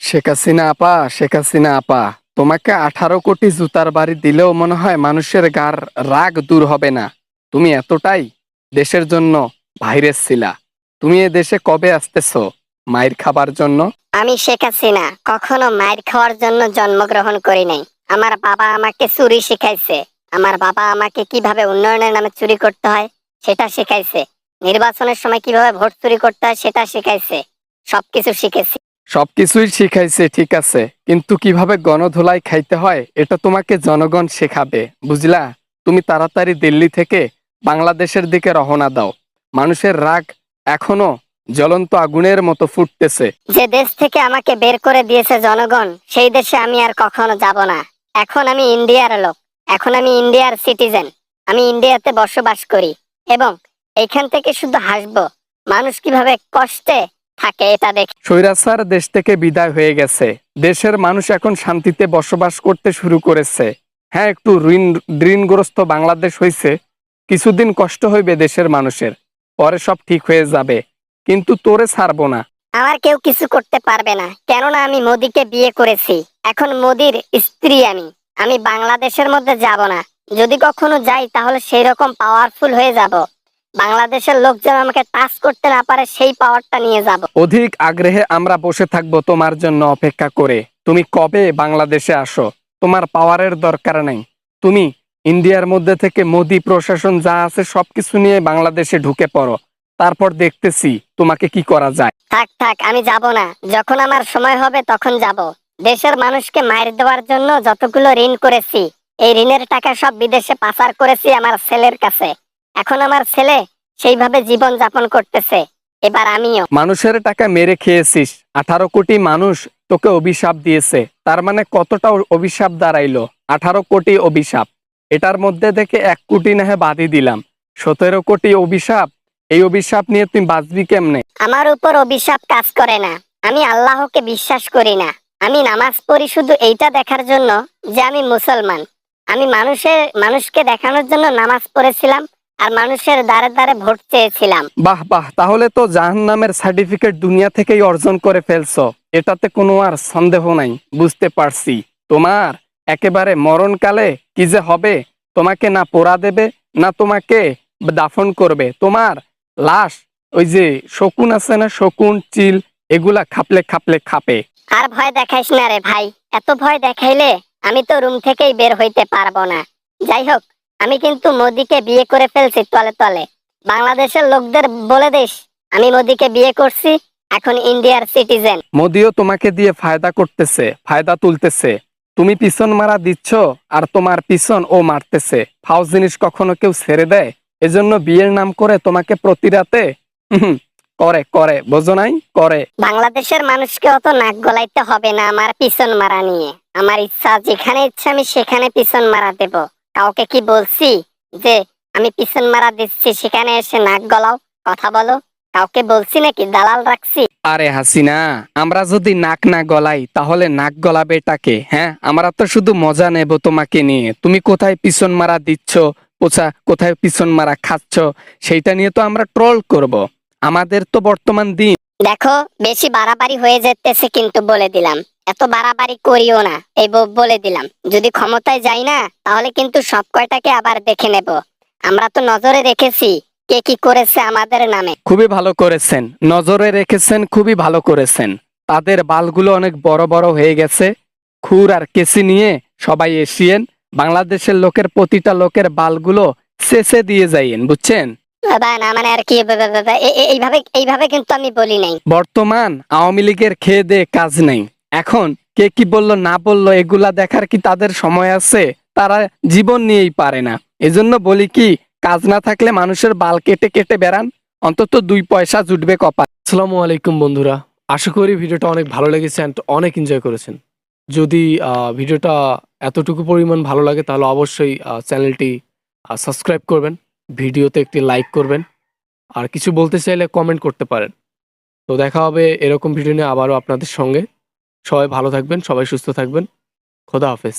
শেখ হাসিনা আপা, তোমাকে 18 কোটি জুতার বাড়ি দিলেও মনে হয় মানুষের গার রাগ দূর হবে না। তুমি এতটাই দেশের জন্য ভাইরাস ছিলা। তুমি এ দেশে কবে আসতেছো মায়ের খাবার জন্য? আমি শেখ হাসিনা কখনো মাইর খাওয়ার জন্য জন্মগ্রহণ করি নাই। আমার বাবা আমাকে চুরি শিখাইছে। আমার বাবা আমাকে কিভাবে উন্নয়নের নামে চুরি করতে হয় সেটা শিখাইছে। নির্বাচনের সময় কিভাবে ভোট চুরি করতে হয় সেটা শিখাইছে। সবকিছু শিখেছি। সবকিছুই শিখাইছে, ঠিক আছে, কিন্তু কিভাবে গণধোলাই খাইতে হয় এটা তোমাকে জনগণ শেখাবে, বুঝলা? তুমি তাড়াতাড়ি দিল্লি থেকে বাংলাদেশের দিকে রওনা দাও। মানুষের রাগ এখনো জ্বলন্ত আগুনের মতো ফুটতেছে। যে দেশ থেকে আমাকে বের করে দিয়েছে জনগণ, সেই দেশে আমি আর কখনো যাব না। এখন আমি ইন্ডিয়ার লোক। এখন আমি ইন্ডিয়ার সিটিজেন। আমি ইন্ডিয়াতে বসবাস করি এবং এইখান থেকে শুধু হাসবো। মানুষ কিভাবে কষ্টে থাকে এটা দেখে। স্বৈরাচার দেশ থেকে বিদায় হয়ে গেছে। দেশের মানুষ এখন শান্তিতে বসবাস করতে শুরু করেছে। হ্যাঁ, একটু ঋণগ্রস্ত বাংলাদেশ হয়েছে। কিছুদিন কষ্ট হইবে দেশের মানুষের, পরে সব ঠিক হয়ে যাবে। কিন্তু তোরে ছাড়বো না। আমার কেউ কিছু করতে পারবে না, কেননা আমি মোদিকে বিয়ে করেছি। এখন মোদির স্ত্রী আমি। আমি বাংলাদেশের মধ্যে যাব না। যদি কখনো যাই তাহলে সেই রকম পাওয়ারফুল হয়ে যাব। বাংলাদেশের লোক যেন আমাকে টাচ করতে না পারে সেই পাওয়ারটা নিয়ে যাব। অধিক আগ্রহে আমরা বসে থাকবো তোমার জন্য অপেক্ষা করে। তুমি কবে বাংলাদেশে আসো? তোমার পাওয়ারের দরকার নাই। তুমি ইন্ডিয়ার মধ্যে থেকে মোদি প্রশাসন যা আছে সবকিছু নিয়ে বাংলাদেশে ঢুকে পড়ো। তারপর দেখতেছি তোমাকে কি করা যায়। থাক থাক, আমি যাব না। যখন আমার সময় হবে তখন যাব। দেশের মানুষকে মার দেওয়ার জন্য যতগুলো ঋণ করেছি, এই ঋণের টাকা সব বিদেশে পাচার করেছি আমার ছেলের কাছে। এখন আমার ছেলে সেইভাবে জীবন যাপন করতেছে। এবার আমিও। মানুষের টাকা মেরে খেয়েছিস। 18 কোটি মানুষ তোকে অভিশাপ দিয়েছে। তার মানে কতটা অভিশাপ দাঁড়াইলো? 18 কোটি অভিশাপ। এটার মধ্যে থেকে 1 কোটি না হয় বাদই দিলাম। 17 কোটি অভিশাপ। এই অভিশাপ নিয়ে তুই বাঁচবি কেমনে? আমার উপর অভিশাপ কাজ করে না। আমি আল্লাহকে বিশ্বাস করি না। আমি নামাজ পড়ি শুধু এইটা দেখার জন্য যে আমি মুসলমান। আমি মানুষকে দেখানোর জন্য নামাজ পড়েছিলাম আর মানুষের দ্বারে দ্বারে ভোট চেয়েছিলাম। বাহ বাহ, তাহলে তো জাহান্নামের সার্টিফিকেট দুনিয়া থেকেই অর্জন করে ফেলছো। এটাতে কোনো আর সন্দেহ নাই, বুঝতে পারছি। তোমার একেবারে মরণকালে কি যে হবে, তোমাকে না পোড়া দেবে না তোমাকে দাফন করবে। তোমার লাশ ওই যে শকুন আছে না, শকুন চিল, এগুলা খাপলে খাপলে খাপে। আর ভয় দেখাইস না রে ভাই। এত ভয় দেখাইলে আমি তো রুম থেকেই বের হইতে পারবো না। যাই হোক, আমি কিন্তু মোদিকে বিয়ে করে ফেলছি তলে তলে। বাংলাদেশের লোকদের বলে দিস আমি মোদিকে বিয়ে করছি। এখন ইন্ডিয়ার সিটিজেন। মোদিও তোমাকে দিয়ে ফায়দা করতেছে, ফায়দা তুলতেছে। তুমি পিছন মারা দিচ্ছ আর তোমার পিছন ও মারতেছে। ফাও জিনিস কখনো কেউ ছেড়ে দেয়? এজন্য বিয়ের নাম করে তোমাকে প্রতি রাতে করে করে, বোঝো নাই? করে। বাংলাদেশের মানুষকে অত নাক গলাইতে হবে না আমার পিছন মারা নিয়ে। আমার ইচ্ছা, যেখানে ইচ্ছা আমি সেখানে পিছন মারা দেব। কাউকে কি বলছি যে আমি পিছন মারা দিচ্ছি সেখানে এসে নাক গলাও, কথা বলো? কাউকে বলছি নাকি? দালাল রাখছি? আরে হাসিনা, আমরা যদি নাক না গলাই তাহলে নাক গলাবেটাকে? হ্যাঁ, আমরা তো শুধু মজা নেব তোমাকে নিয়ে। তুমি কোথায় পিছন মারা দিচ্ছ, কোথায় পিছন মারা খাচ্ছ, সেইটা নিয়ে তো আমরা ট্রল করব। আমাদের তো বর্তমান দিন। দেখো, বেশি বাড়াবাড়ি হয়ে যেতেছে কিন্তু বলে দিলাম। এত বাড়াবাড়ি করিও না, এই বলে দিলাম। যদি ক্ষমতায় যাই না তাহলে কিন্তু সব কয়টাকে আবার দেখে নেব। আমরা তো নজরে রেখেছি কে কি করেছে আমাদের নামে। খুবই ভালো করেছেন, নজরে রেখেছেন, খুবই ভালো করেছেন। তাদের বালগুলো অনেক বড় বড় হয়ে গেছে। খুর আর কেসি নিয়ে সবাই এসিয়েন। বাংলাদেশের লোকের প্রতিটা লোকের বালগুলো শেষে দিয়ে যাইয়েন, বুঝছেন? বাবা না, মানে আর কি এইভাবে এইভাবে কিন্তু আমি বলি নাই। বর্তমান আওয়ামী লীগের খেয়ে দে কাজ নেই। এখন কে কি বলল না বলল এগুলা দেখার কি তাদের সময় আছে? তারা জীবন নিয়েই পারে না। এজন্য বলি কি, কাজ না থাকলে মানুষের বাল কেটে কেটে বেড়ান, অন্তত 2 পয়সা জুটবে কপাল। আসসালামু আলাইকুম বন্ধুরা, আশা করি ভিডিওটা অনেক ভালো লেগেছে অ্যান্ড অনেক এনজয় করেছেন। যদি ভিডিওটা এতটুকু পরিমাণ ভালো লাগে তাহলে অবশ্যই চ্যানেলটি সাবস্ক্রাইব করবেন, ভিডিওতে একটি লাইক করবেন, আর কিছু বলতে চাইলে কমেন্ট করতে পারেন। তো দেখা হবে এরকম ভিডিও নিয়ে আবারও আপনাদের সঙ্গে। সবাই ভালো থাকবেন, সবাই সুস্থ থাকবেন। খোদা হাফেজ।